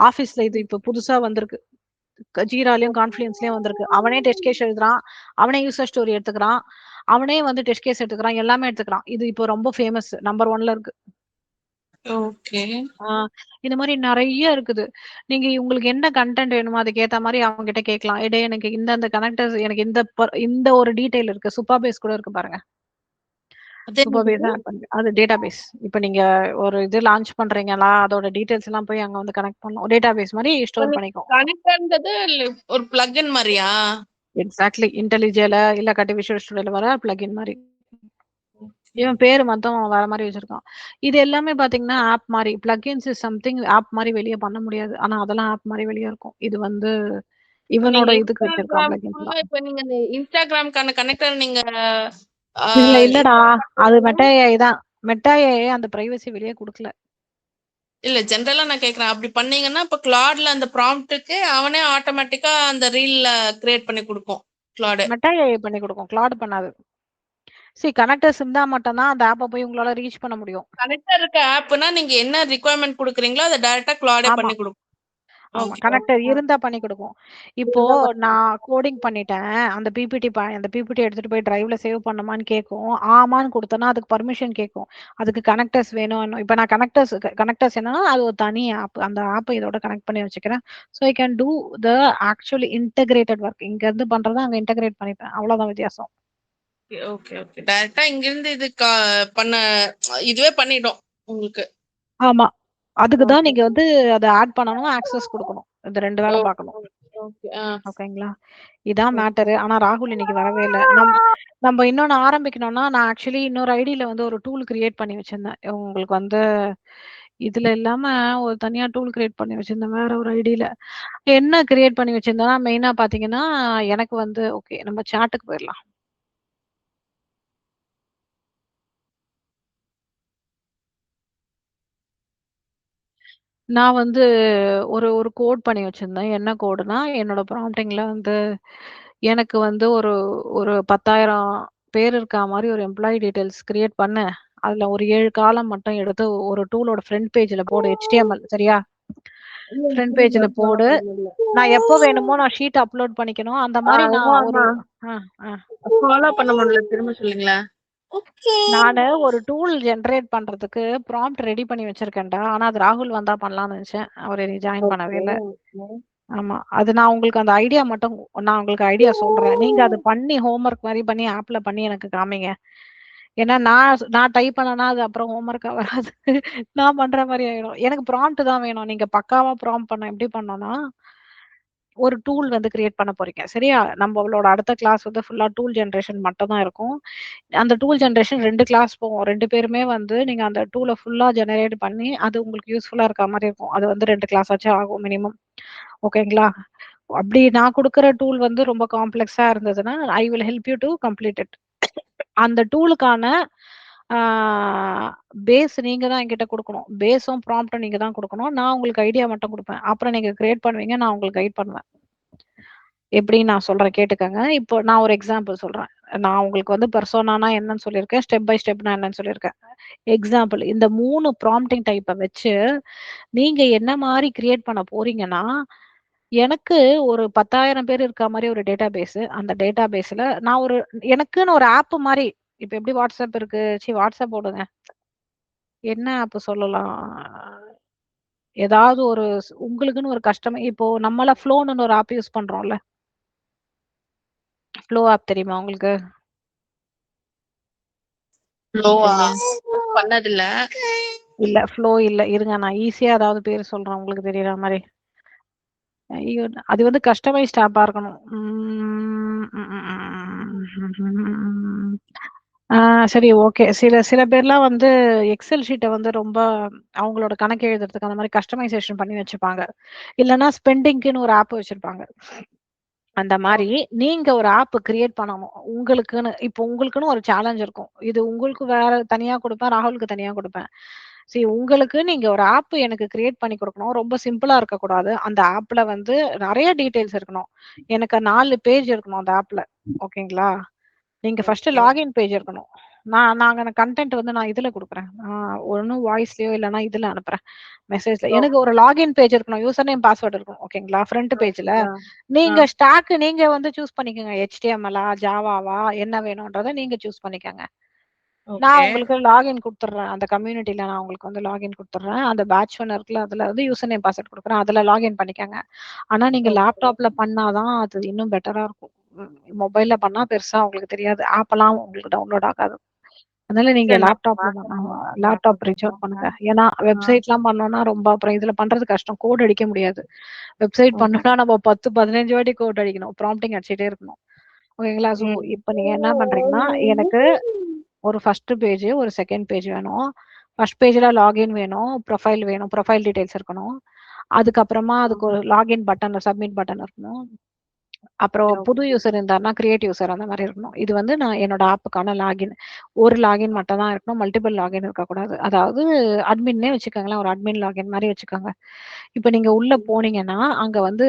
ஆஃபீஸ்ல இது இப்ப புதுசா வந்திருக்கு. ஜீராலயும், கான்ஃப்ளூயன்ஸ்லயும் வந்திருக்கு. அவனே டெஸ்ட் கேஸ் எழுதுறான். அவனே யூசர் ஸ்டோரி எடுத்துக்கிறான். அவனே வந்து டெஸ்ட் கேஸ் எடுத்துக்கிறான். எல்லாமே எடுத்துக்கிறான். இது இப்போ ரொம்ப ஃபேமஸ். நம்பர் 1ல இருக்கு. ஓகே. இந்த மாரி நெறைய இருக்குது. நீங்க உங்களுக்கு என்ன கன்டென்ட் வேணுமோ அதுக்கேத்த மாரி அவங்ககிட்ட கேட்கலாம். டேய் எனக்கு இந்த கனெக்டர்ஸ் எனக்கு இந்த ஒரு டீட்டெயில் இருக்கு. சூப்பர்பேஸ் கூட இருக்கு பாருங்க. அது என்னது? சூப்பர்பேஸ் ஆட் பண்ணி அது டேட்டாபேஸ். இப்ப நீங்க ஒரு இது லான்ச் பண்றீங்களா, அதோட டீட்டெயில்ஸ் எல்லாம் போய் அங்க வந்து கனெக்ட் பண்ணும். டேட்டாபேஸ் மாரி ஸ்டோர் பண்ணிக்கும். கனெக்டர்ன்றது ஒரு பிளக்இன் மாரியா? எக்ஸாக்ட்லி. இன்டெலிஜேல இல்லாட்டி விஷுவல் ஸ்டுடியோல வர பிளக்கின் மாரி. இவன் பேரு மட்டும் வேற மாரி வச்சிருக்கான். இது எல்லாமே பார்த்தீங்கன்னா, ஆப் மாரி. பிளக்கின்ஸ் இஸ் சம்திங் ஆப் மாரி வெளிய பண்ண முடியாது. ஆனா அதெல்லாம் ஆப் மாரி வெளிய இருக்கும். இது வந்து நீங்க இவனோட இதுக்கு வச்சிருக்கான் இன்ஸ்டாகிராம்க்குள்ள பிளக்கின்ஸ்லாம். இப்ப நீங்க இந்த இன்ஸ்டாகிராம்க்கான கனெக்டர் நீங்க ஆ இல்லடா. இன்ஸ்டால் அது பண்றீங்கன்னா மெட்டா ஏஐ தான். மெட்டா ஏஐ அந்த பிரைவசி வெளிய குடுக்கல. இல்ல ஜெனரலா நான் கேட்கிறேன். அப்படி பண்ணீங்கன்னா, இப்ப கிளாட்ல அந்த ப்ராம்ப்ட்க்கு அவனே ஆட்டோமேட்டிக்கா அந்த ரீல்ல கிரியேட் பண்ணி குடுக்கும். கிளாடு. மெட்டா ஏஐ பண்ணி குடுக்கும். கிளாட் பண்ணாது. கனெக்டர்ஸ் இருந்தா மட்டும் தான் அந்த ஆப்ப போய் உங்களால ரீச் பண்ண முடியும். கனெக்டர் இருக்க ஆப்னா நீங்க என்ன ரிக்வயர்மென்ட் குடுக்குறீங்களோ, அத டைரக்ட்டா கிளாடே ஆமா. பண்ணி குடுக்கும். ஆமா. Okay, connector okay. இருந்தா பண்ணி குடுக்கும். இப்போ இதுதான் பண்ணி நான் கோடிங் பண்ணிட்டேன். அந்த பிபிடி எடுத்துட்டு போய் டிரைவ்ல சேவ் பண்ணுமான்னு கேட்கும். ஆமான்னு குடுத்தேன்னா, அதுக்கு பர்மிஷன் கேட்கும். அதுக்கு கனெக்டர்ஸ் வேணும். இப்ப நான் கனெக்டர்ஸ் என்னன்னா, அது ஒரு தனி ஆப். அந்த ஆப்ப இதோட கனெக்ட் பண்ணி வச்சுக்கிறேன். So I can do the actually integrated work. இங்க இருந்து பண்றத அங்க இன்டகிரேட் பண்ணிப்பேன். அவ்வளோதான் வித்தியாசம். Okay, okay. டைரக்ட்டா இங்கிருந்து இது பண்ண இதுவே பண்ணிடும் உங்களுக்கு. ஆமா. அதுக்கு தான் ஓகே. நீங்க வந்து அத ஆட் பண்ணணும், ஆக்சஸ் குடுக்கணும். இந்த 2 வேல ஓகே, பார்க்கணும். ஓகே. ஓகேங்களா? இதான் ஓகே. மேட்டரு. ஆனா ராகுல் இன்னைக்கு வரவே இல்ல. நம்ப இன்னொன்னு ஆரம்பிக்கணும்னா, நான் ஆக்சுவலி இன்னொரு ஐடில வந்து ஒரு டூல் கிரியேட் பண்ணி வச்சிருந்தேன். உங்களுக்கு வந்து இதுல இல்லாம ஒரு தனியா டூல் கிரியேட் பண்ணி வச்சிருந்தேன். வேற ஒரு ஐடில. என்ன கிரியேட் பண்ணி வச்சிருந்தேன்னா, மெயினா பார்த்தீங்கன்னா, எனக்கு வந்து ஓகே நம்ம சாட்டுக்கு போயிரலாம். நான் வந்து ஒரு ஒரு கோட் பண்ணி வச்சிருந்தேன். என்ன கோடுன்னா, என்னோட ப்ராம்ப்டிங்ல வந்து எனக்கு வந்து ஒரு ஒரு 10,000 பேர் இருக்கா மாரி ஒரு எம்ப்ளாயி டீட்டெயில்ஸ் கிரியேட் பண்ணு. அதுல ஒரு 7 காலம் மட்டும் எடுத்து ஒரு டூலோட ஃப்ரண்ட் பேஜ்ல போடு. HTML சரியா? இல்ல ஃப்ரண்ட் புரியல. பேஜ்ல போடு. நான் எப்போ வேணுமோ நான் ஷீட் அப்லோட் பண்ணிக்கணும். அந்த மாரி நான் ஒரு ஆமா. அ, அ. ஃபாலோ பண்ண முடியல. திரும்ப சொல்லுங்களேன். நானு ஒரு டூல் ஜெனரேட் பண்றதுக்கு ப்ராம்ப்ட் ரெடி பண்ணி வச்சிருக்கேன்டா. ஆனா அது ராகுல் வந்தா பண்ணலாம்னு நெனச்சேன். அவரு இன்னைக்கு ஜாயின் பண்ணவே ஓகே, இல்ல. ஓகே. ஆமா. அது நான் உங்களுக்கு அந்த ஐடியா மட்டும் நான் உங்களுக்கு ஐடியா சொல்றேன். நீங்க அத பண்ணி ஹோம் ஒர்க் மாரி பண்ணி ஆப்ல பண்ணி எனக்கு காமிங்க. ஏன்னா நான் டைப் பண்ணேன்னா, அது அப்புறம் ஹோம் ஒர்க்கா வராது. நான் பண்ற மாரி ஆயிடும். எனக்கு ப்ராம்ப்ட் தான் வேணும். நீங்க பக்காவா ப்ராம்ப்ட் பண்ண எப்படி பண்ணணும்னா, ஒரு டூல் வந்து கிரியேட் பண்ண போறீங்க. சரியா? நம்மளோட அடுத்த கிளாஸ் வந்து ஃபுல்லா டூல் ஜெனரேஷன் மட்டும் தான் இருக்கும். அந்த டூல் ஜெனரேஷன் 2 கிளாஸ் போகும். 2 பேருமே வந்து நீங்க அந்த டூல ஃபுல்லா ஜெனரேட் பண்ணி, அது உங்களுக்கு யூஸ்ஃபுல்லா இருக்க மாரி இருக்கும். அது வந்து 2 கிளாஸ் ஆச்சும் ஆகும் மினிமம். ஓகேங்களா? அப்படி நான் குடுக்குற டூல் வந்து ரொம்ப காம்ப்ளக்ஸா இருந்ததுன்னா, I will help you to complete it. அந்த டூலுக்கான ஆ பேஸ் நீங்க தான் என்கிட்ட குடுக்கணும். பேஸும், ப்ராம்ப்ட்டும் நீங்க தான் குடுக்கணும். நான் உங்களுக்கு ஐடியா மட்டும் குடுப்பேன். அப்புறம் நீங்க கிரியேட் பண்ணுவீங்க. நான் உங்களுக்கு கைட் பண்ணுவேன். எப்படின்னு நான் சொல்றேன் கேட்டுக்கங்க. இப்போ நான் ஒரு எக்ஸாம்பிள் சொல்றேன். நான் உங்களுக்கு வந்து பெர்சோனானா என்னன்னு சொல்லியிருக்கேன். ஸ்டெப் பை ஸ்டெப் நான் என்னன்னு சொல்லியிருக்கேன். எக்ஸாம்பிள் இந்த 3 ப்ராம்ப்டிங் டைப்ப வச்சு, நீங்க என்ன மாரி கிரியேட் பண்ண போறீங்கன்னா, எனக்கு ஒரு 10,000 பேர் இருக்க மாரி ஒரு டேட்டாபேஸு. அந்த டேட்டாபேஸ்ல நான் எனக்குன்னு ஒரு ஆப் மாரி, இப்ப எப்படி WhatsApp இருக்கு. WhatsApp போடுங்க. என்ன ஆப் சொல்லலாம்? ஏதாவது ஒரு உங்களுக்குன்னு ஒரு இப்போ நம்மலாம் ஃப்ளோன்னு ஒரு ஆப் யூஸ் பண்றோம்ல. ஃப்ளோ ஆப் தெரியுமா உங்களுக்கு? லோவா? இல்லையா? பண்ணதில்ல. இல்ல ஃப்ளோ இல்ல. இருங்க நான் ஈஸியா ஏதாவது பேர் சொல்றேன் உங்களுக்கு தெரியற மாரி. ஐயோ! அது வந்து கஸ்டமைஸ்ட் ஆப்பா இருக்கணும். ஆ சரி ஓகே. சில சில பேர்லாம் வந்து எக்ஸெல் ஷீட்ட வந்து ரொம்ப அவங்களோட கணக்கு எழுதுறதுக்கு அந்த மாரி கஸ்டமைசேஷன் பண்ணி வச்சுப்பாங்க. இல்லன்னா ஸ்பெண்டிங்க்குன்னு ஒரு ஆப் வச்சிருப்பாங்க. அந்த மாரி நீங்க ஒரு ஆப் கிரியேட் பண்ணணும். உங்களுக்குன்னு ஒரு சேலஞ்ச் இருக்கும். இது உங்களுக்கு வேற தனியா குடுப்பேன். ராகுலுக்கு தனியா குடுப்பேன். உங்களுக்கு நீங்க ஒரு ஆப் எனக்கு கிரியேட் பண்ணி குடுக்கணும். ரொம்ப சிம்பிளா இருக்கக்கூடாது. அந்த ஆப்ல வந்து நெறைய டீட்டெயில்ஸ் இருக்கணும். எனக்கு 4 பேஜ் இருக்கணும் அந்த ஆப்ல. ஓகேங்களா? நீங்க ஃபர்ஸ்ட் ஓகே. லாகின் பேஜ் இருக்கணும். நாங்க கன்டென்ட் வந்து நான் இதுல குடுக்குறேன். ஒண்ணு வாய்ஸ்லயோ இல்லன்னா இதுல அனுப்புறேன். மெசேஜ்ல. எனக்கு ஒரு லாகின் பேஜ் இருக்கணும். யூசர் நேம், பாஸ்வேர்ட் இருக்கணும். ஓகேங்களா? ஃப்ரண்ட் பேஜ்ல. ஆ, ஆ. நீங்க வந்து சூஸ் பண்ணிக்கங்க. HTML-ஆ, ஜாவாவா என்ன வேணும்ன்றத நீங்க சூஸ் பண்ணிக்கங்க. நான் ஓகே. உங்களுக்கு லாகின் குடுத்துடுறேன். அந்த கம்யூனிட்டில நான் உங்களுக்கு வந்து லாகின் குடுத்துடுறேன். அந்த பேட்ச் ஒண்ணு இருக்குல்ல, அதுல வந்து யூசர் நேம், பாஸ்வேர்ட் குடுக்குறேன். அதுல லாகின் பண்ணிக்கங்க. ஆனா நீங்க ஓகே. லேப்டாப்ல பண்ணா தான் அது இன்னும் பெட்டரா இருக்கும். மொபைல்ல பண்ணா பெருசா உங்களுக்கு தெரியாது. ஆப்லாம் உங்களுக்கு டவுன்லோட் ஆகாது. அதனால நீங்க சரி நான் லேப்டாப்ல பாக்குறேன். லேப்டாப் லேப்டாப்ல ரீச் அவுட் பண்ணுங்க. பாக்குறேன். ஏன்னா ஆ. வெப்சைட்லாம் பண்ணோம்னா ரொம்ப அப்புறம் இதுல பண்றது கஷ்டம். கோட் அடிக்க முடியாது. Website okay. பண்ணணும்னா நம்ம 10, 15 வாட்டி கோட் அடிக்கணும். ப்ராம்ப்டிங் அடிச்சிட்டே இருக்கணும். ஓகேங்களா? ஸோ ம். இப்ப நீங்க என்ன பண்றீங்கன்னா, எனக்கு ஒரு ஃபர்ஸ்ட் பேஜ், ஒரு செகண்ட் பேஜ் வேணும். ஃபர்ஸ்ட் பேஜ்ல லாகின் வேணும், ப்ரொஃபைல் வேணும். ப்ரொஃபைல் டீடைல்ஸ் இருக்கணும். அதுக்கப்புறமா அதுக்கு ஒரு லாகின் பட்டன், சப்மிட் பட்டன் இருக்கணும். அப்புறம் புது ஓகே. யூசர் இருந்தாருன்னா கிரியேட் யூசர் அந்த மாதிரி இருக்கணும். இது வந்து நான் என்னோட ஆப்புக்கான லாகின். ஒரு லாகின் மட்டும் தான் இருக்கணும். மல்டிபிள் லாகின் இருக்கக்கூடாது. அதாவது அட்மின்னே வச்சுக்கோங்களேன். ஒரு அட்மின் லாகின் மாதிரி வச்சுக்கோங்க. இப்ப நீங்க உள்ள போனீங்கன்னா, அங்க வந்து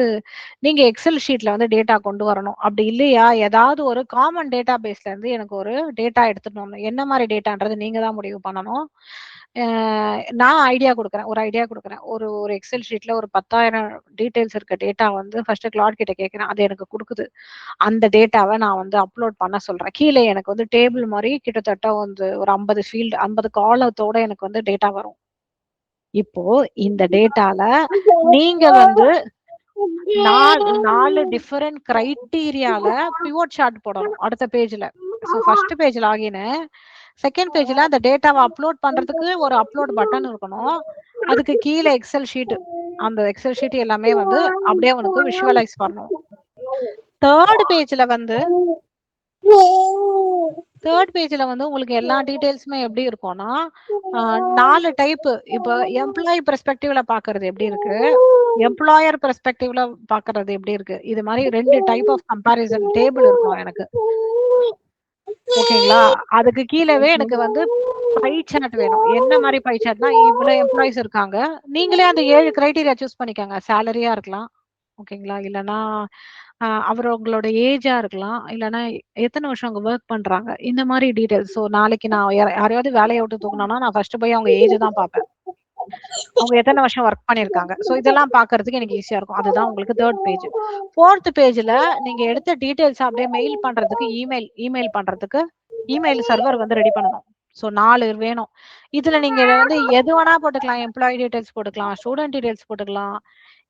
நீங்க எக்ஸெல் ஷீட்ல வந்து டேட்டா கொண்டு வரணும். அப்படி இல்லையா, ஏதாவது ஒரு காமன் டேட்டா பேஸ்ல இருந்து எனக்கு ஒரு டேட்டா எடுத்துட்டு வரணும். என்ன மாரி டேட்டான்றது நீங்க தான் முடிவு பண்ணணும். அ நான் ஐடியா குடுக்குறேன். ஒரு ஐடியா குடுக்குறேன். ஒரு ஒரு எக்ஸெல் ஷீட்ல ஒரு 10,000 டீட்டெயில்ஸ் இருக்க டேட்டா வந்து ஃபர்ஸ்ட் கிளாட் கிட்ட கேட்கிறேன். அது எனக்கு குடுக்குது. அந்த டேட்டாவ நான் வந்து அப்லோட் பண்ண சொல்றேன். கீழ எனக்கு வந்து டேபிள் மாரி கிட்டத்தட்ட வந்து ஒரு 50 ஃபீல்ட் 50 காலத்தோட எனக்கு வந்து டேட்டா வரும். இப்போ இந்த டேட்டால நீங்க வந்து 4 டிஃபரெண்ட் கிரைட்டீரியால பிவோட் சார்ட் போடணும் அடுத்த பேஜ்ல. ஸோ ஃபர்ஸ்ட் பேஜ் லாகின்னு, செகண்ட் பேஜ்ல அந்த டேட்டாவ அப்லோட் பண்றதுக்கு ஒரு அப்லோட் பட்டன் இருக்கணும். அதுக்கு கீழ எக்ஸெல் ஷீட். அந்த எக்ஸெல் ஷீட் எல்லாமே வந்து அப்படியே உனக்கு விஷுவலைஸ் பண்ணணும். தேர்ட் பேஜ்ல வந்து தேர்ட் பேஜ்ல வந்து உங்களுக்கு எல்லா டீட்டெயில்ஸுமே எப்படி இருக்கும்னா, 4 டைப்பு. இப்ப எம்ப்ளாயி பெர்ஸ்பெக்டிவ்ல பார்க்கறது எப்படி இருக்கு? எம்ப்ளாயர் பெர்ஸ்பெக்டிவ்ல பார்க்கறது எப்படி இருக்கு? இது மாரி 2 டைப் ஆஃப் கம்பேரிசன் டேபிள் இருக்கணும் எனக்கு. ஓகேங்களா? அதுக்கு கீழவே எனக்கு வந்து பை சார்ட் வேணும். என்ன மாரி பை சார்ட்னா, இவ்வளோ எம்ப்ளாயீஸ் இருக்காங்க. நீங்களே அந்த 7 கிரைட்டீரியா சூஸ் பண்ணிக்கங்க. சேலரியா இருக்கலாம். ஓகேங்களா? இல்லன்னா அவங்களோட ஏஜா இருக்கலாம். இல்லன்னா எத்தன வருஷம் அங்க வொர்க் பண்றாங்க. இந்த மாரி டீட்டெயில்ஸ். ஸோ நாளைக்கு நான் யாரையாவது வேலைய விட்டு தூக்குனோம்னா, நான் ஃபர்ஸ்ட் போய் அவங்க ஏஜ தான் பார்ப்பேன். அவங்க எத்தன வருஷம் வொர்க் பண்ணியிருக்காங்க. ஸோ இதெல்லாம் பார்க்கறதுக்கு எனக்கு ஈஸியா இருக்கும். அதுதான் உங்களுக்கு 3 பேஜ். 4த் பேஜ்ல நீங்க எடுத்த டீட்டெயில்ஸ அப்படியே மெயில் பண்றதுக்கு இமெயில் பண்றதுக்கு இமெயில் சர்வர் வந்து ரெடி பண்ணணும். ஸோ 4 வேணும். இதுல நீங்க வந்து எது வேணா போட்டுக்கலாம். எம்ப்ளாயி டீட்டெயில்ஸ் போட்டுக்கலாம். ஸ்டூடண்ட் டீட்டெயில்ஸ் போட்டுக்கலாம்.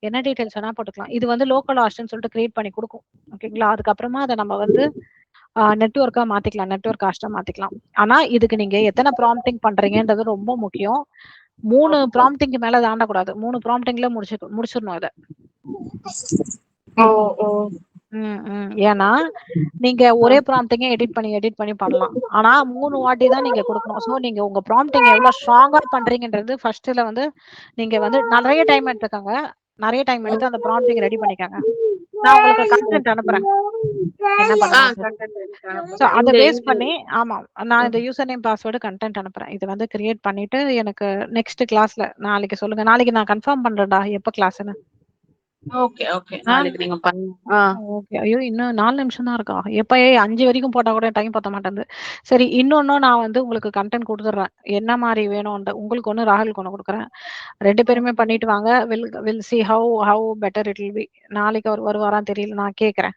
என்ன டீட்டெயில்ஸ் வேணா போட்டுக்கலாம். இது வந்து லோக்கல் ஹாஸ்ட்ன்னு சொல்லிட்டு கிரியேட் பண்ணி குடுக்கும். ஓகேங்களா? அதுக்கப்புறமா அத நம்ம வந்து நெட்வொர்க்கா மாத்திக்கலாம். நெட்வொர்க் காஸ்ட்டா மாத்திக்கலாம். ஆனா, இதுக்கு நீங்க எத்தன ப்ராம்ப்டிங் பண்றீங்கன்றது ரொம்ப முக்கியம். 3 ப்ராம்ப்டிங்க்கு மேல தாண்டக்கூடாது. 3 ப்ராம்ப்டிங்ல முடிச்சிடணும் இத. ஓ! ஓ! ஏன்னா, நீங்க ஒரே ப்ராம்ப்டிங்க எடிட் பண்ணி பண்ணலாம். ஆனா 3 வாட்டி தான் நீங்க குடுக்கணும். சோ நீங்க உங்க ப்ராம்ப்டிங் எவ்வளோ ஸ்ட்ராங்கா பண்றீங்கன்றது ஃபர்ஸ்ட்ல வந்து நீங்க வந்து நெறைய டைம் எடுத்துக்கங்க. நெறைய டைம் எடுத்து அந்த ப்ராம்ப்டிங் ரெடி பண்ணிக்கங்க. நான் உங்களுக்கு கன்டென்ட் அனுப்புறேன். என்ன பண்ணணும்ன்றது. கன்டென்ட் எனக்கு சோ அனுப்புங்க. அத இந்த பேஸ் இது பண்ணி ஆமா. நான் இந்த யூசர் நேம், பாஸ்வேர்ட் கன்டென்ட் அனுப்புறேன். இது வந்து கிரியேட் பண்ணிட்டு எனக்கு நெக்ஸ்ட் கிளாஸ்ல நாளைக்கு சொல்லுங்க. நாளைக்கு நான் கன்ஃபார்ம் பண்றேன்டா எப்ப கிளாஸ்ன்னு. Okay, okay. ஆ நாளைக்கு நீங்க பண்ணுங்க. ஓகே. ஐயோ! இன்னும் 4 நிமிஷம் தான் இருக்கா? எப்ப 5 வரைக்கும் போட்டா கூட டைம் பத்த மாட்டேன்து. சரி இன்னொன்னும் நான் வந்து உங்களுக்கு கன்டென்ட் குடுத்துடுறேன். என்ன மாரி வேணும்ன்ட்டு. உங்களுக்கு ஒண்ணு, ராகுலுக்கு ஒண்ணு குடுக்குறேன். 2 பேருமே ஓகே. பண்ணிட்டு வாங்க. Will see how better it will be. நாளைக்கு அவர் வருவாரான்னு தெரியல. நான் கேட்கிறேன்.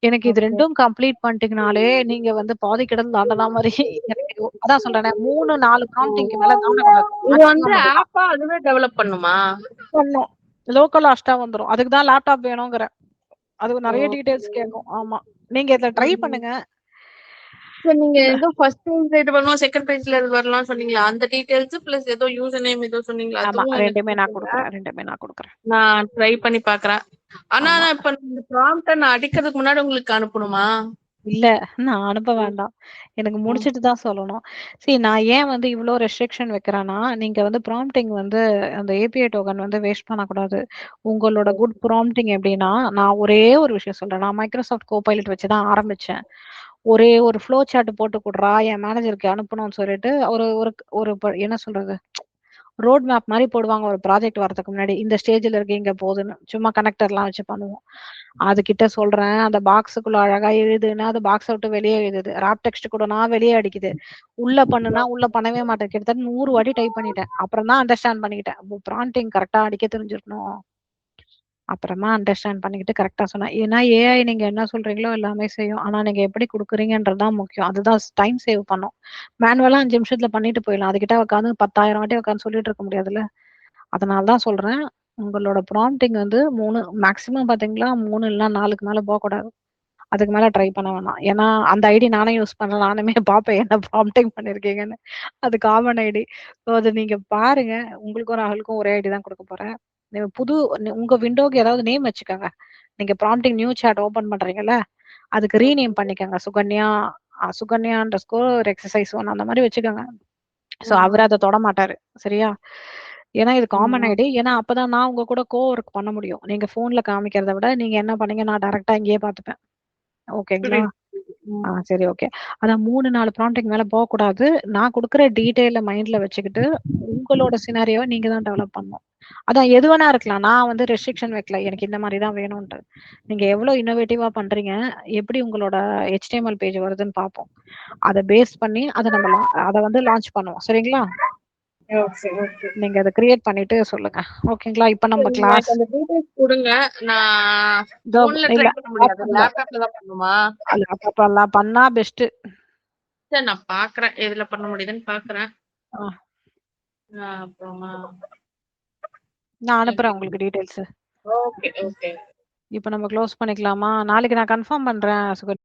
எனக்கு இது ஓகே. 2ம் கம்ப்ளீட் பண்ணிட்டீங்கனாலே, நீங்க வந்து பாதி கடல் தாண்டுன மாரி எனக்கு அதான் சொல்றேனே 3, 4 ப்ராம்ப்டிங்க்கு மேல தாண்டக்கூடாது. இது வந்து மேக்ஸிமம் அதுதான். ஆப்பா அதுவே டெவலப் பண்ணுமா? பண்ணும். லோக்கல் ஹாஸ்ட்டா வந்துரும். அதுக்கு தான் லேப்டாப் வேணுங்கிறேன். அது நெறைய ஓகே. டீட்டெயில்ஸ் கேட்கும். ஆமா. நீங்க இத ட்ரை ம். பண்ணுங்க. சரி நீங்க இந்த ஏதோ ஃபர்ஸ்ட் பேஜ்ல இது வரணும், செகண்ட் பேஜ்ல இது வரலாம் சொன்னீங்களா? அந்த டீடைல்ஸ் பிளஸ் ஏதோ யூசர் நேம் ஏதோ சொன்னீங்களா? ஆமா. அதுவும் எனக்கு 2மே நான் குடுங்க. குடுக்குறேன் 2மே நான் குடுக்குறேன். நான் ட்ரை பண்ணி பார்க்குறேன். ஆனா ஆமா. நான் இப்ப இந்த ப்ராம்ப்ட்ட நான் அடிக்கிறதுக்கு முன்னாடி உங்களுக்கு அனுப்பணுமா? இல்ல நான் அனுப்ப ம். வேண்டாம். எனக்கு ம். முடிச்சுட்டு தான் சொல்லணும். நான் ஏன் வந்து இவ்ளோ ரெஸ்ட்ரிக்ஷன் வைக்கிறேன்னா, நீங்க வந்து ப்ராம்ப்டிங் வந்து அந்த ஏபிஐ டோக்கன் வந்து வேஸ்ட் பண்ணக்கூடாது. உங்களோட குட் ப்ராம்ப்டிங் எப்படின்னா, நான் ஒரே ஒரு விஷயம் சொல்றேன். நான் மைக்ரோசாஃப்ட் கோபைலட் வச்சு தான் ஆரம்பிச்சேன். ஒரே ஒரு ஃப்ளோ சார்ட் போட்டு குடுறா, என் மேனேஜருக்கு அனுப்பணும்னு சொல்லிட்டு ஒரு ஒரு ஒரு என்ன சொல்றது? ரோட் மேப் மாரி போடுவாங்க ஒரு ப்ராஜெக்ட் வரதுக்கு முன்னாடி. இந்த ஸ்டேஜ்ல இருக்கு இங்க போதுன்னு. சும்மா கனெக்டர்லாம் வச்சு பண்ணுவோம். அதுகிட்ட சொல்றேன். அந்த பாக்ஸுக்குள்ள அழகா எழுதுன்னா, அது பாக்ஸ விட்டு வெளியே எழுதுது. ராப் டெக்ஸ்ட் கூடனா வெளியே அடிக்குது. உள்ள பண்ணுனா, உள்ள பண்ணவே மாட்டேன். கிட்டத்தட்ட 100 வாட்டி டைப் பண்ணிட்டேன். அப்புறம் தான் அண்டர்ஸ்டாண்ட் பண்ணிக்கிட்டேன். ப்ராம்ப்டிங் கரெக்ட்டா அடிக்க தெரிஞ்சிருக்கணும். அப்புறமா அண்டர்ஸ்டாண்ட் பண்ணிக்கிட்டு கரெக்ட்டா சொன்னா. ஏன்னா ஏஐ நீங்க என்ன சொல்றீங்களோ எல்லாமே செய்யும். ஆனா நீங்க எப்படி குடுக்குறீங்கன்றது தான் முக்கியம். அதுதான் டைம் சேவ் பண்ணும். மேனுவலா 5 நிமிஷத்துல பண்ணிட்டு போயிடலாம். அதுகிட்ட உட்காந்து 10,000 வாட்டி உட்காந்து சொல்லிட்டு இருக்க முடியாதுல்ல. அதனால தான் சொல்றேன். உங்களோட ப்ராம்ப்டிங் வந்து 3 மேக்ஸிமம் பார்த்தீங்களா 3 இல்லனா 4க்கு மேல போக்கூடாது. அதுக்கு மேல ட்ரை பண்ண வேணாம். ஏன்னா அந்த ஐடி நானே யூஸ் பண்றேன். நானுமே பார்ப்பேன் என்ன ப்ராம்ப்டிங் பண்ணியிருக்கீங்கன்னு. அது காமன் ஐடி. ஸோ அது நீங்க பாருங்க. உங்களுக்கும் ராகுலுக்கும் ஒரே ஐடி தான் குடுக்க போறேன். நீங்க உங்க விண்டோக்கு ஏதாவது நேம் வச்சுக்கங்க. நீங்க ப்ராம்ப்டிங் நியூ சாட் ஓப்பன் பண்றீங்கல்ல, அதுக்கு ரீநேம் பண்ணிக்கங்க. சுகன்யா சுகன்யா அண்டர்ஸ்கோர் எக்ஸர்சைஸ் 1 அந்த மாரி வச்சுக்கங்க. ஸோ அவரு அத தொடமாட்டாரு. சரியா? ஏன்னா இது காமன் ஐடி. ஏன்னா அப்பதான் நான் உங்க கூட ஒர்க் பண்ண முடியும். நீங்க ஃபோன்ல காமிக்கிறத விட நீங்க என்ன பண்ணீங்க நான் டைரக்ட்டா இங்கேயே பார்த்துப்பேன். ஓகேங்களா? புரியுது. சரி ஓகே. அதான் 3, 4 ப்ராம்ப்டிங் மேல போக்கூடாது. நான் குடுக்குற டீட்டெயில மைண்ட்ல வச்சுக்கிட்டு, உங்களோட சினாரியோவ நீங்க தான் டெவலப் பண்ணணும். அதான் எது வேணா இருக்கலாம். நான் வந்து ரெஸ்ட்ரிக்ஷன் வைக்கல. எனக்கு இந்த மாரி தான் வேணும்ன்ட்டு. நீங்க எவ்ளோ இன்னோவேட்டிவா பண்றீங்க, எப்படி உங்களோட HTML பேஜ் வருதுன்னு பார்ப்போம். அத பேஸ் பண்ணி அத வந்து லான்ச் பண்ணுவோம். சரிங்களா? Okay, okay. நீங்க அத கிரியேட் பண்ணிட்டு சொல்லுங்க. ஓகேங்களா? இப்ப நம்ம சரி, கிளாஸ் எனக்கு அந்த டீடைல்ஸ் குடுங்க. நான் ஃபோன்ல ட்ரை இல்ல பண்ண முடியாது. லேப்டாப்ல தான் பண்ணுமா? லேப்டாப்லாம் பண்ணா பெஸ்ட். சரி, நான் பாக்குறேன். எதுல பண்ண முடியுதுன்னு பாக்குறேன். ஆ. அப்புறமா நான் அனுப்புறேன் உங்களுக்கு டீடைல்ஸ். Okay, okay. இப்ப நம்ம க்ளோஸ் பண்ணிக்கலாமா? நாளைக்கு நான் கன்ஃபார்ம் பண்றேன் சுகன்யா.